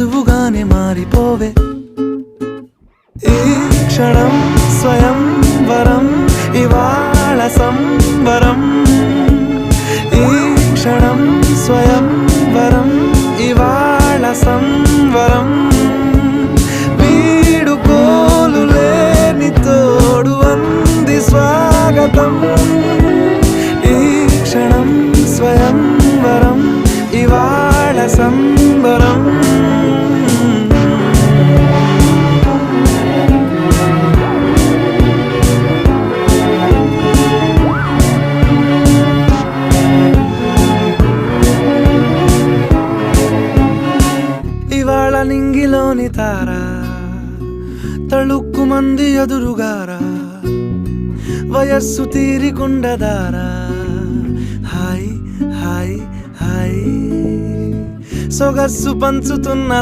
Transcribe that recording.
ఋతువుగానే మారిపోవే. ఈ క్షణం స్వయం వరం, ఇవాళ సంబరం. ఈ క్షణం స్వయం వరం, ఇవాళ సంవరం. వీడుకోలు లేని తోడు అంది స్వాగతం. ఈ క్షణం స్వయం వరం, ఇవాళ సంబరం. ఇవాళ నింగిలోని తారా తళుక్కు మంది ఎదురుగారా, వయస్సు తీరికుండదారా. హాయ్ హాయ్ హాయ్ సొగస్సు పంచుతున్న